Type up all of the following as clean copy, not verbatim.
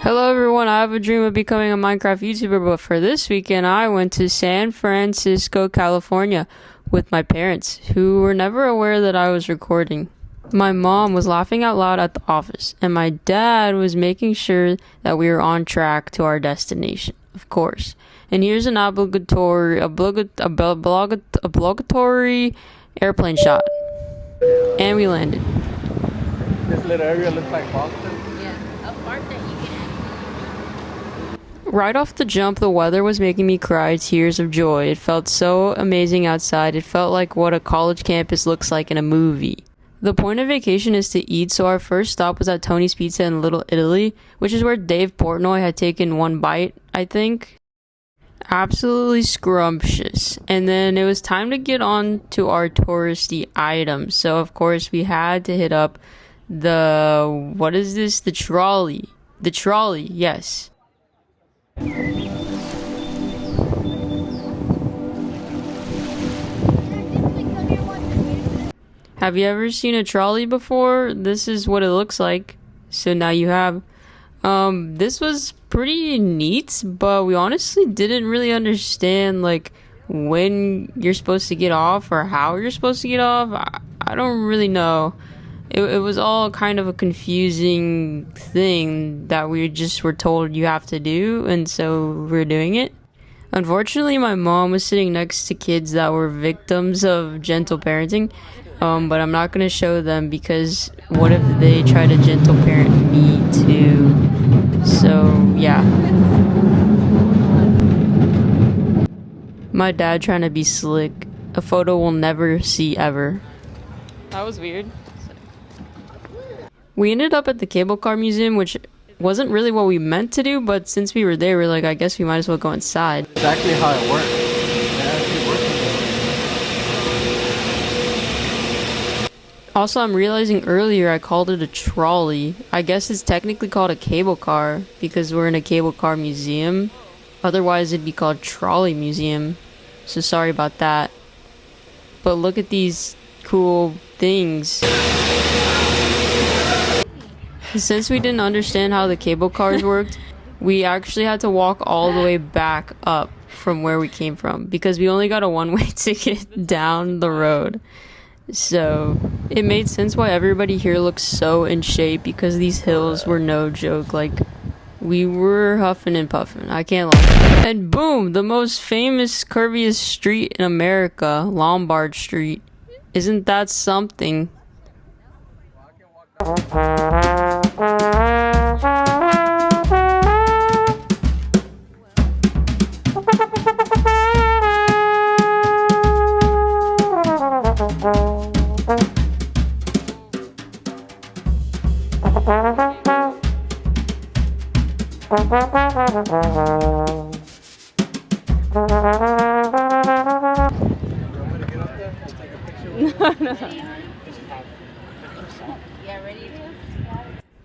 Hello everyone, I have a dream of becoming a Minecraft YouTuber, but for this weekend I went to San Francisco, California with my parents, who were never aware that I was recording. My mom was laughing out loud at the office, and my dad was making sure that we were on track to our destination, of course. And here's an obligatory airplane shot. And we landed. This little area looks like Boston. Yeah, a part that you can. Right off the jump, the weather was making me cry tears of joy. It felt so amazing outside. It felt like what a college campus looks like in a movie. The point of vacation is to eat, so our first stop was at Tony's Pizza in Little Italy, which is where Dave Portnoy had taken one bite, I think. Absolutely scrumptious. And then it was time to get on to our touristy items. So of course we had to hit up the trolley. The trolley, yes. Have you ever seen a trolley before? This is what it looks like. So now you have. This was pretty neat, but we honestly didn't really understand like when you're supposed to get off or how you're supposed to get off. I don't really know. It was all kind of a confusing thing that we just were told you have to do, and so we're doing it. Unfortunately, my mom was sitting next to kids that were victims of gentle parenting, but I'm not going to show them because what if they try to gentle parent me too? So, yeah. My dad trying to be slick. A photo we'll never see ever. That was weird. We ended up at the cable car museum, which wasn't really what we meant to do, but since we were there, we're like, I guess we might as well go inside. Exactly how it works. Also, I'm realizing earlier I called it a trolley. I guess it's technically called a cable car because we're in a cable car museum. Otherwise, it'd be called Trolley Museum. So sorry about that. But look at these cool things. Since we didn't understand how the cable cars worked, we actually had to walk all the way back up from where we came from because we only got a one-way ticket down the road. So it made sense why everybody here looks so in shape because these hills were no joke. Like, we were huffing and puffing. I can't lie. And boom, the most famous, curviest street in America, Lombard Street. Isn't that something?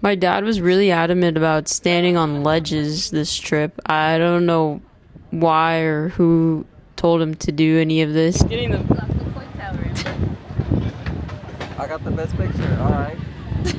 My dad was really adamant about standing on ledges this trip. I don't know why or who told him to do any of this. Getting the clock tower. I got the best picture. All right.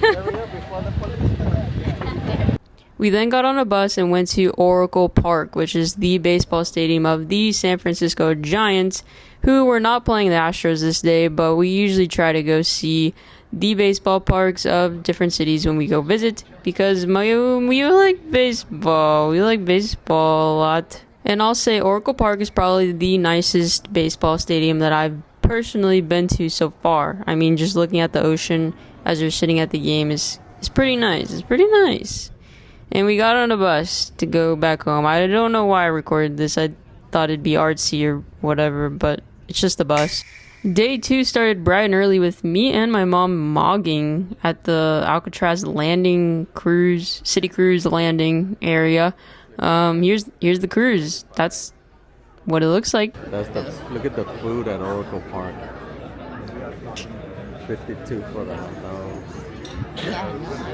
Hurry up before the police come. We then got on a bus and went to Oracle Park, which is the baseball stadium of the San Francisco Giants, who were not playing the Astros this day, but we usually try to go see the baseball parks of different cities when we go visit because we like baseball. We like baseball a lot. And I'll say Oracle Park is probably the nicest baseball stadium that I've personally been to so far. I mean, just looking at the ocean as you're sitting at the game is pretty nice. It's pretty nice. And we got on a bus to go back home. I don't know why I recorded this. I thought it'd be artsy or whatever, but it's just a bus. Day 2 started bright and early with me and my mom mogging at the Alcatraz landing city cruise landing area. Here's the cruise. That's what it looks like. Look at the food at Oracle Park. 52 for the hot dog. Yeah.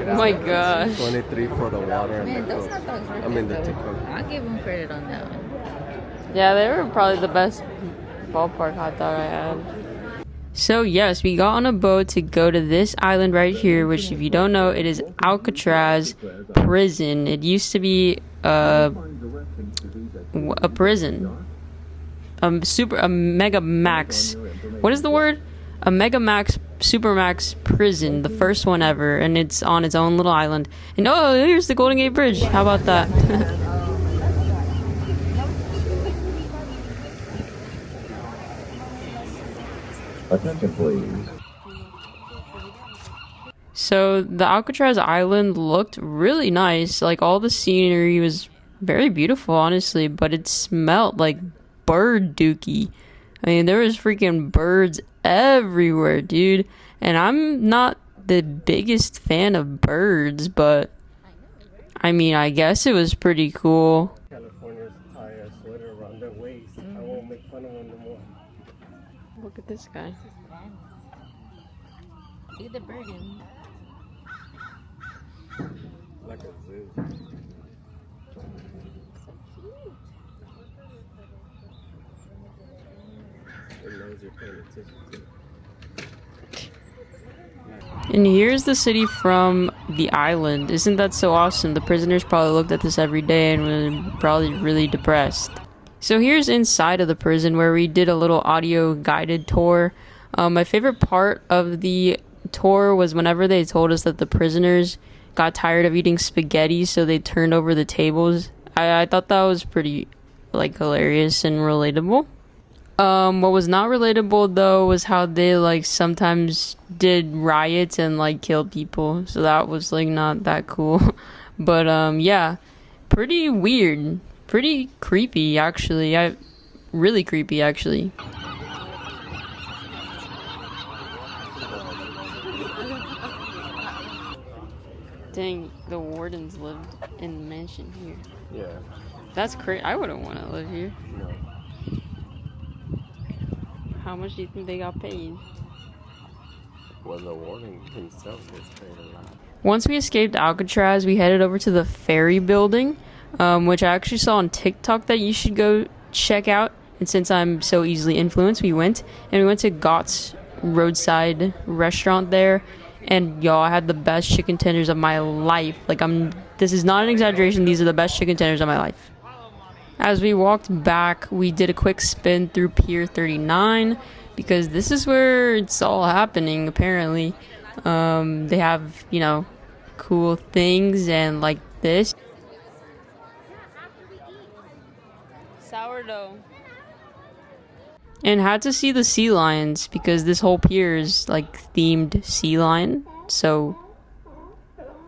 Oh my gosh. 23 for the water. Man, those hot dogs were the good. ticket. I'll give them credit on that one. Yeah, they were probably the best ballpark hot dog I had. So yes, we got on a boat to go to this island right here, which if you don't know, it is Alcatraz prison. It used to be a prison. A mega max. What is the word? A mega max supermax prison, the first one ever, and it's on its own little island. And oh, here's the Golden Gate Bridge. How about that? Attention, please. So the Alcatraz Island looked really nice. Like all the scenery was very beautiful, honestly, but it smelled like bird dookie. I mean, there was freaking birds everywhere, dude. And I'm not the biggest fan of birds, but I mean, I guess it was pretty cool. Californians tie a sweater around their waist. I won't make fun of them no more. Look at this guy. Look at the bird. Like a zoo. It knows you're paying attention to. And here's the city from the island. Isn't that so awesome? The prisoners probably looked at this every day and were probably really depressed. So here's inside of the prison where we did a little audio guided tour. My favorite part of the tour was whenever they told us that the prisoners got tired of eating spaghetti, so they turned over the tables. I thought that was pretty like hilarious and relatable. What was not relatable though was how they like sometimes did riots and like killed people. So that was like not that cool. But yeah, pretty weird, pretty creepy actually. Really creepy actually. Dang, the wardens lived in the mansion here. Yeah. That's crazy. I wouldn't want to live here. No. How much do you think they got paid? Well, the warden himself was paid a lot. Once we escaped Alcatraz, we headed over to the Ferry building, which I actually saw on TikTok that you should go check out. And since I'm so easily influenced, we went to Gott's roadside restaurant there. And y'all, I had the best chicken tenders of my life. Like this is not an exaggeration. These are the best chicken tenders of my life. As we walked back, we did a quick spin through Pier 39 because this is where it's all happening, apparently. They have, you know, cool things and like this. Sourdough. And had to see the sea lions because this whole pier is like themed sea lion. So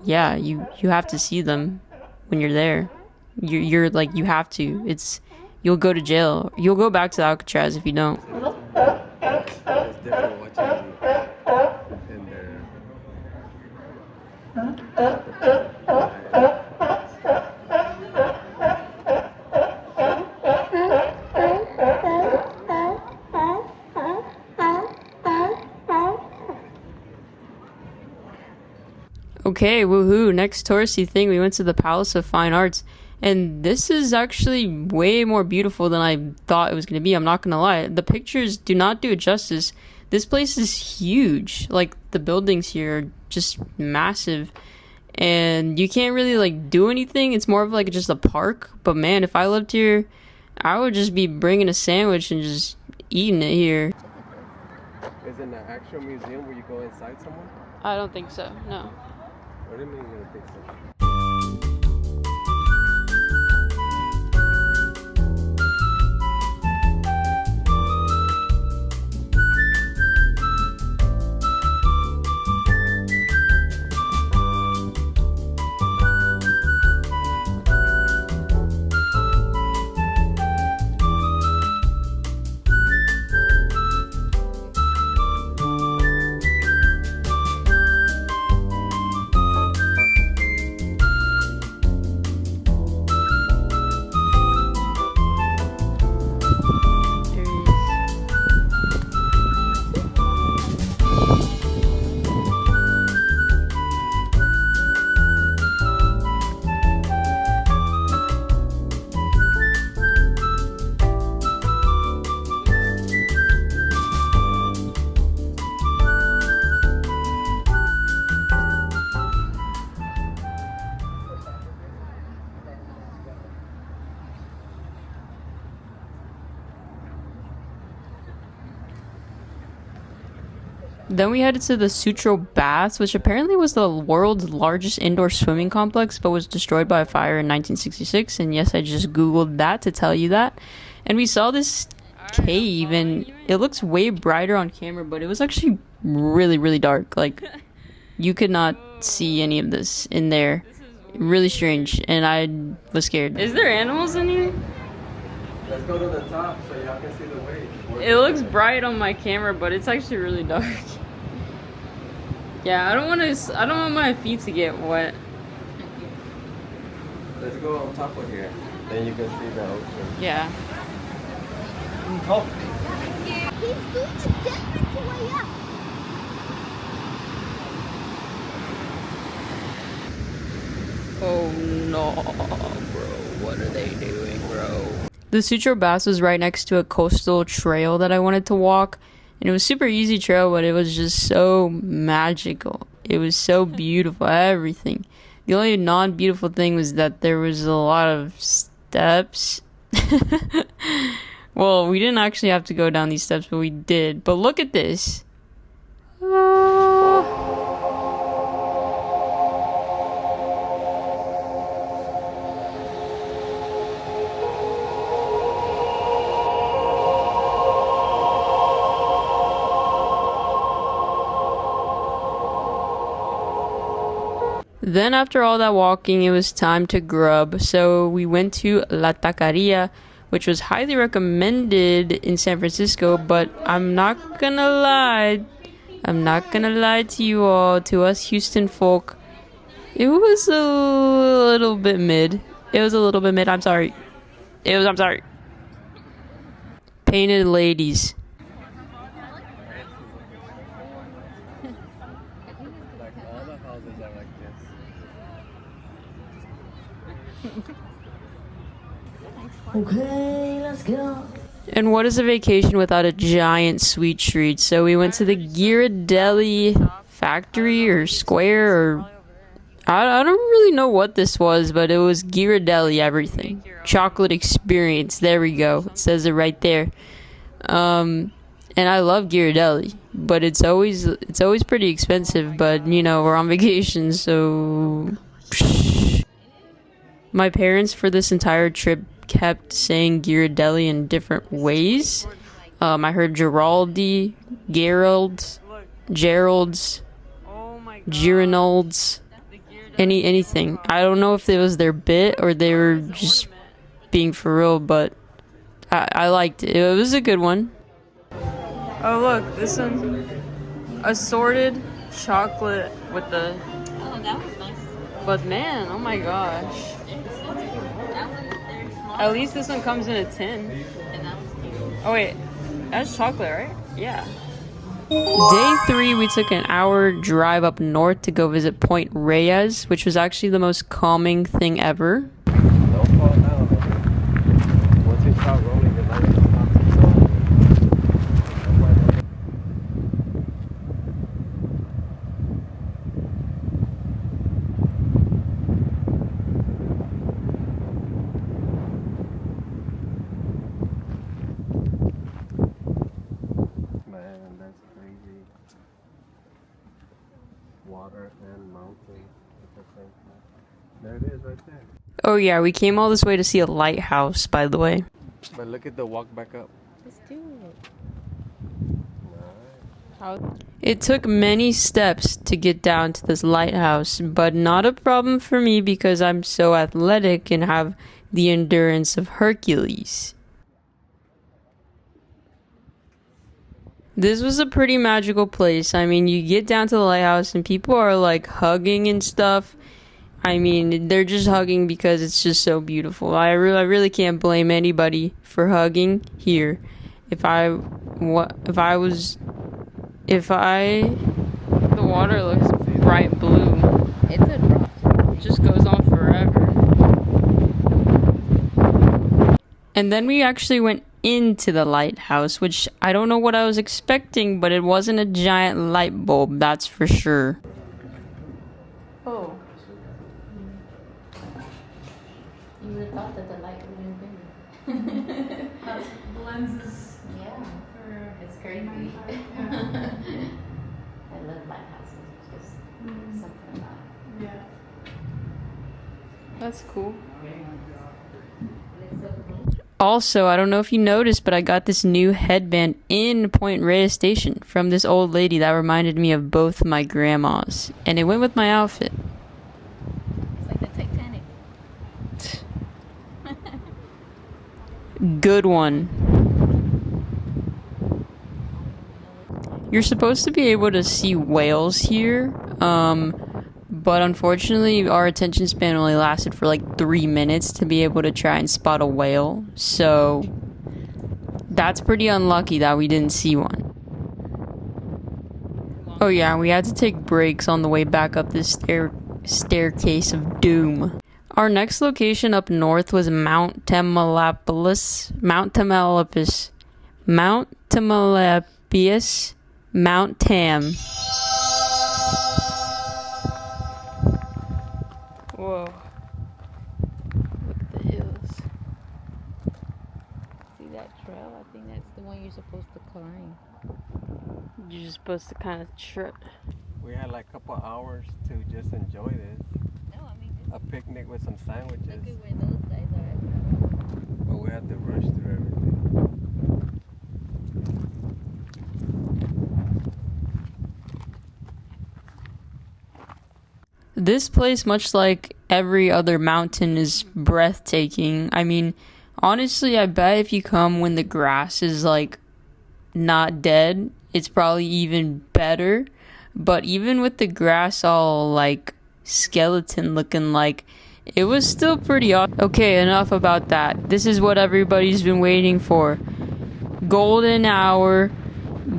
yeah, you have to see them when you're there. You're like, you have to. You'll go to jail. You'll go back to Alcatraz if you don't. It's different watching in Okay, woohoo. Next touristy thing, we went to the Palace of Fine Arts. And this is actually way more beautiful than I thought it was going to be. I'm not going to lie. The pictures do not do it justice. This place is huge. Like, the buildings here are just massive. And you can't really, like, do anything. It's more of, like, just a park. But, man, if I lived here, I would just be bringing a sandwich and just eating it here. Is it an actual museum where you go inside someone? I don't think so, no. What do you mean you don't think so? Then we headed to the Sutro Baths, which apparently was the world's largest indoor swimming complex, but was destroyed by a fire in 1966. And yes, I just Googled that to tell you that. And we saw this cave, and it looks way brighter on camera, but it was actually really, really dark. Like, you could not see any of this in there. Really strange, and I was scared. Is there animals in here? Let's go to the top so y'all can see the wave. It looks bright on my camera, but it's actually really dark. Yeah, I don't want my feet to get wet. Let's go on top of here. Then you can see the ocean. Yeah. Oh. He's doing a different way up. Oh no, bro. What are they doing, bro? The Sutro Baths was right next to a coastal trail that I wanted to walk. And it was super easy trail, but it was just so magical. It was so beautiful, everything. The only non-beautiful thing was that there was a lot of steps. Well, we didn't actually have to go down these steps, but we did. But look at this. Then after all that walking, it was time to grub. So we went to La Taqueria, which was highly recommended in San Francisco, but I'm not gonna lie to you all, to us Houston folk, it was a little bit mid. I'm sorry. Painted ladies. Like all the houses are like this. Okay, let's go. And what is a vacation without a giant sweet treat? So we went to the Ghirardelli factory or square, or I don't really know what this was, but it was Ghirardelli everything. Chocolate experience. There we go. It says it right there. And I love Ghirardelli, but it's always pretty expensive. But you know, we're on vacation, so my parents for this entire trip kept saying Ghirardelli in different ways. I heard Gerald's, Gironalds, anything. I don't know if it was their bit or they were just being for real, but I liked it. It was a good one. Oh look, this one, assorted chocolate with the. Oh, that was nice. But man, oh my gosh. At least this one comes in a tin. And that was cute. Oh wait, that's chocolate, right? Yeah. Day 3, we took an hour drive up north to go visit Point Reyes, which was actually the most calming thing ever. Don't fall down. Once you start rolling, the light will stop. Man, that's crazy. Water and mountain at the same time. There it is right there. Oh yeah, we came all this way to see a lighthouse, by the way. But look at the walk back up. Let's do it. It took many steps to get down to this lighthouse, but not a problem for me because I'm so athletic and have the endurance of Hercules. This was a pretty magical place. I mean, you get down to the lighthouse and people are like hugging and stuff. I mean, they're just hugging because it's just so beautiful. I really can't blame anybody for hugging here. The water looks bright blue. It's a drop. It just goes on forever. And then we actually went into the lighthouse, which I don't know what I was expecting, but it wasn't a giant light bulb, that's for sure. Oh. You would have thought that the light would have been bigger. That's lenses. Yeah. It's crazy. I love lighthouses. It's just something about it. Yeah. That's cool. Also, I don't know if you noticed, but I got this new headband in Point Reyes Station from this old lady that reminded me of both my grandmas. And it went with my outfit. It's like the Titanic. Good one. You're supposed to be able to see whales here, but unfortunately our attention span only lasted for like 3 minutes to be able to try and spot a whale, so that's pretty unlucky that we didn't see one. Oh yeah, we had to take breaks on the way back up this staircase of doom. Our next location up north was Mount Tamalpais, Mount Tam. Whoa. Look at the hills. See that trail? I think that's the one you're supposed to climb. You're just supposed to kind of trip. We had like a couple hours to just enjoy this. No, I mean, A picnic with some sandwiches. look at where those guys are. But we had to rush through everything. This place, much like every other mountain, is breathtaking. I mean, honestly, I bet if you come when the grass is like not dead, it's probably even better. But even with the grass all like skeleton looking, like, it was still pretty awesome. Okay, enough about that. This is what everybody's been waiting for. Golden hour,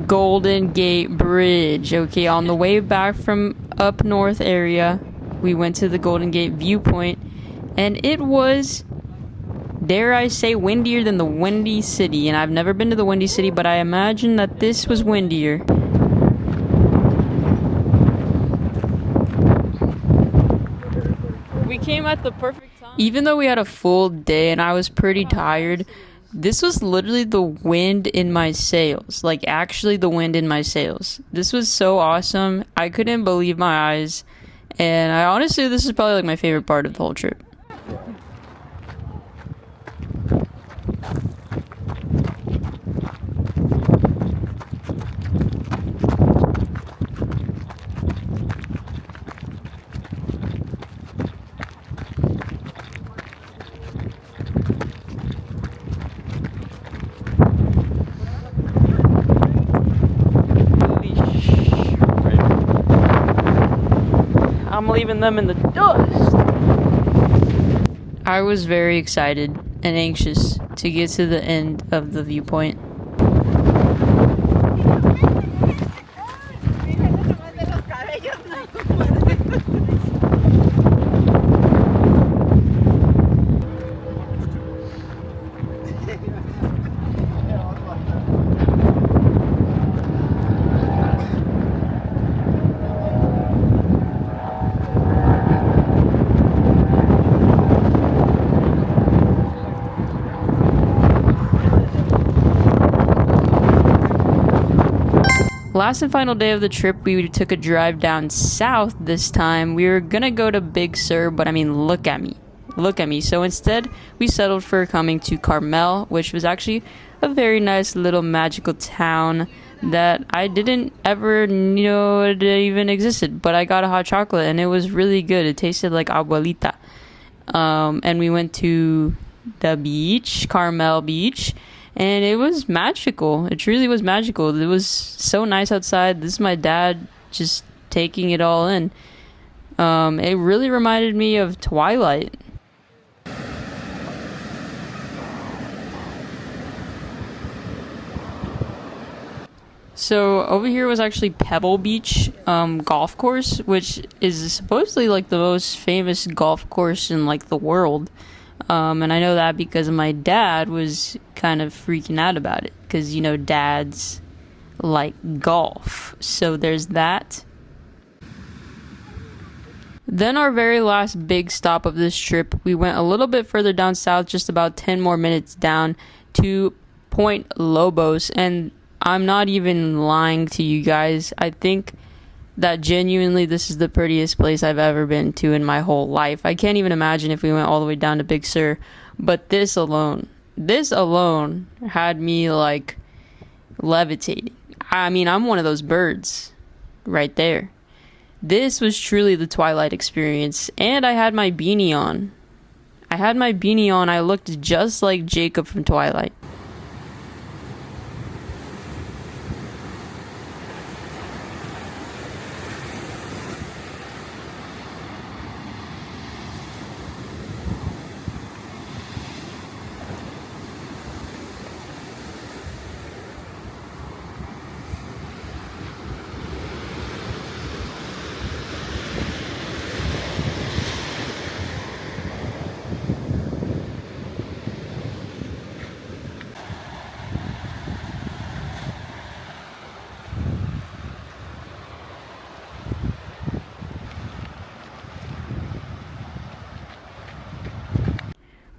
Golden Gate Bridge. Okay, on the way back from up north area, we went to the Golden Gate viewpoint, and it was, dare I say, windier than the Windy City. And I've never been to the Windy City, but I imagine that this was windier. We came at the perfect time. Even though we had a full day and I was pretty tired, this was literally the wind in my sails. Like, actually the wind in my sails. This was so awesome. I couldn't believe my eyes. And I honestly, this is probably like my favorite part of the whole trip. I'm leaving them in the dust. I was very excited and anxious to get to the end of the viewpoint. Last and final day of the trip, we took a drive down south this time. We were gonna go to Big Sur, but I mean, look at me. Look at me. So instead, we settled for coming to Carmel, which was actually a very nice little magical town that I didn't ever know it even existed. But I got a hot chocolate, and it was really good. It tasted like abuelita. And we went to the beach, Carmel Beach. And it was magical. It truly was magical. It was so nice outside. This is my dad just taking it all in. It really reminded me of Twilight. So over here was actually Pebble Beach golf course, which is supposedly like the most famous golf course in like the world. And I know that because my dad was kind of freaking out about it, because, you know, dads like golf. So there's that. Then our very last big stop of this trip, we went a little bit further down south, just about 10 more minutes down to Point Lobos. And I'm not even lying to you guys. I think that genuinely this is the prettiest place I've ever been to in my whole life. I can't even imagine if we went all the way down to Big Sur, but this alone had me like levitating. I mean, I'm one of those birds right there. This was truly the Twilight experience, and I had my beanie on. I looked just like Jacob from Twilight.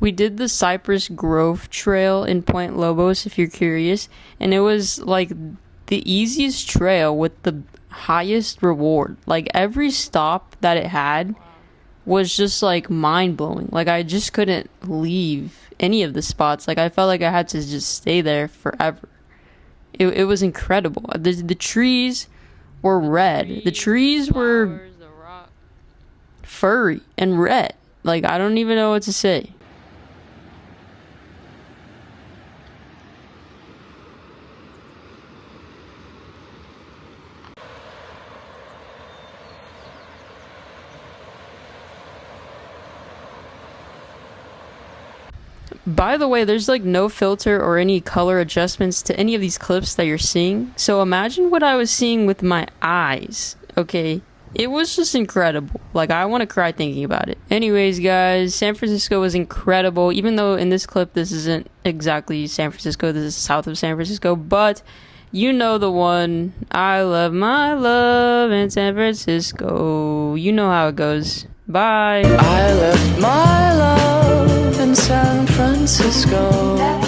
We did the Cypress Grove Trail in Point Lobos, if you're curious, and it was like the easiest trail with the highest reward. Like every stop that it had was just like mind-blowing. Like I just couldn't leave any of the spots. Like I felt like I had to just stay there forever. It was incredible. The trees were red. The trees were furry and red. Like I don't even know what to say. By the way, there's like no filter or any color adjustments to any of these clips that you're seeing. So imagine what I was seeing with my eyes, okay? It was just incredible. Like, I want to cry thinking about it. Anyways, guys, San Francisco was incredible. Even though in this clip, this isn't exactly San Francisco. This is south of San Francisco. But you know the one. I love my love in San Francisco. You know how it goes. Bye. I left my love in San Francisco.